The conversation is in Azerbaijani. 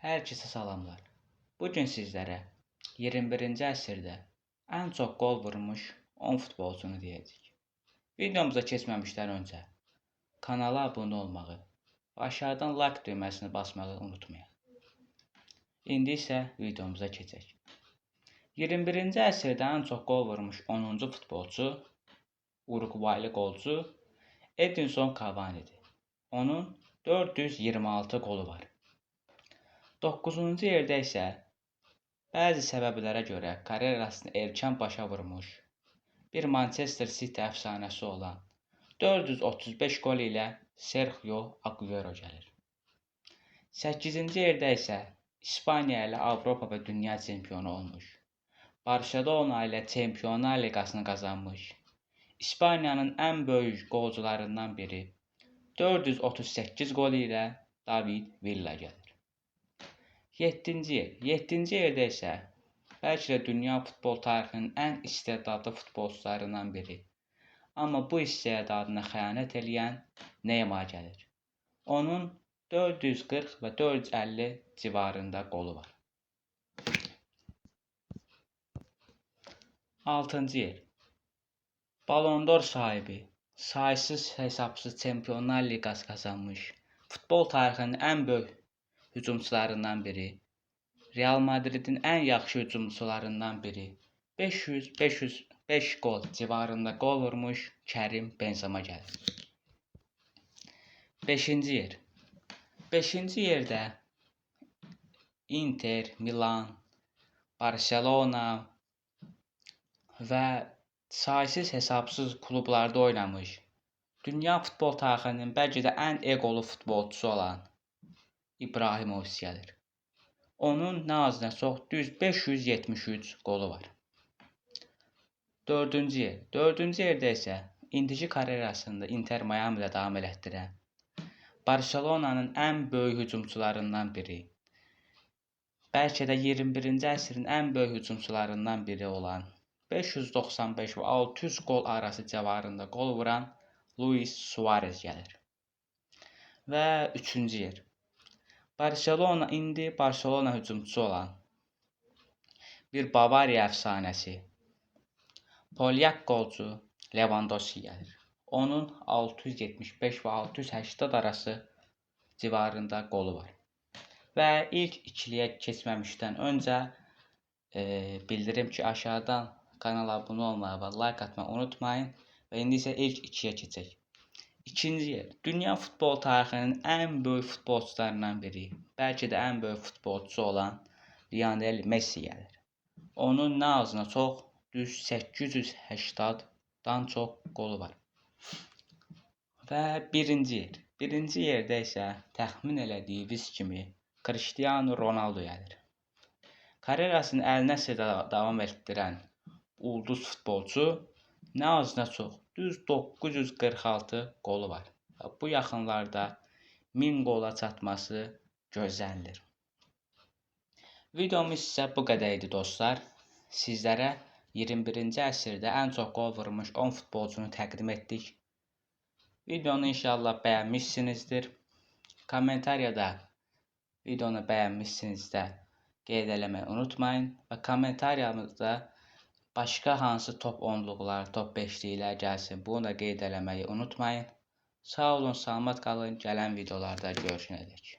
Hər kəsə salamlar. Bugün sizlərə 21-ci əsrdə ən çox qol vurmuş 10 futbolçunu deyəcəyik. Videomuza keçməmişdən öncə kanala abunə olmağı və aşağıdan like düyməsini basmağı unutmayın. İndi isə videomuza keçək. 21-ci əsrdə ən çox qol vurmuş 10-cu futbolçu Uruqvaylı qolçu Edinson Cavani'dir. Onun 426 qolu var. 9-cu yerdə isə bəzi səbəblərə görə karyerasını erkən başa vurmuş bir Manchester City əfsanəsi olan 435 qol ilə Sergio Aguero gəlir. 8-ci yerdə isə İspaniya ilə Avropa və Dünya çempionu olmuş, Barcelona ilə Çempionlar Liqasını qazanmış, İspaniyanın ən böyük qolcularından biri 438 qol ilə David Villa gəlir. 7-ci yerdə isə bəlkə də dünya futbol tarixinin ən istedadlı futbolçularından biri, amma bu istedadına xəyanət edən Neymar gəlir. Onun 440 və 450 civarında qolu var. 6-cı yer. Ballon d'Or sahibi, saysız hesabsız Çempionlar Liqası qazanmış, futbol tarixinin ən böyük hücumçularından biri, Real Madridin ən yaxşı hücumçularından biri, 505 qol civarında qol vurmuş Karim Benzema gəlir. 5-ci yer. 5-ci yerdə Inter, Milan, Barcelona və saysız hesabsız klublarda oynamış, dünya futbol tarixinin bəlkə də ən eqolu futbolçusu olan İbrahimovic gəlir. Onun nə az nə çox düz 573 qolu var. 4-cü yer. 4-cü yerdə isə indiki karyerasında Inter Miami ilə davam elətdirən, Barcelona'nın ən böyük hücumçularından biri, bəlkə də 21-ci əsrin ən böyük hücumçularından biri olan 595 və 600 qol arası civarında qol vuran Luis Suarez gəlir. Və 3-cü yer. Barcelona hücumçusu olan bir Bavariya əfsanəsi, Polyak qolçu Lewandowski gəlir. Onun 675 və 680 arası civarında qolu var. Və ilk ikiliyə keçməmişdən öncə bildirim ki, aşağıdan kanala abunə olmağı və like atmağı unutmayın. Və indi isə ilk ikiyə keçək. 2-ci yer. Dünya futbol tarixinin ən böyük futbolçularından biri, bəlkə də ən böyük futbolçusu olan Lionel Messi gəlir. Onun nə az nə çox düz 880-dan çox qolu var. Və 1-ci yer. 1-ci yerdə isə təxmin elədiyiniz kimi Cristiano Ronaldo gəlir. Karyerasını 50 nəsildə davam etdirən ulduz futbolçu nə az nə çox düz 946 qolu var. Bu yaxınlarda 1000 qola çatması gözlənilir. Videomuz isə bu qədər idi dostlar. Sizlərə 21-ci əsrdə ən çox qol vurmuş 10 futbolçunu təqdim etdik. Videonu inşallah bəyənmişsinizdir. Kommentariyada videonu bəyənmişsinizdə qeyd eləməyi unutmayın və kommentariyamızda başqa hansı top 10'luqlar, top 5'liklər gəlsin, bunu da qeyd eləməyi unutmayın. Sağ olun, salamat qalın. Gələn videolarda görüşənədək.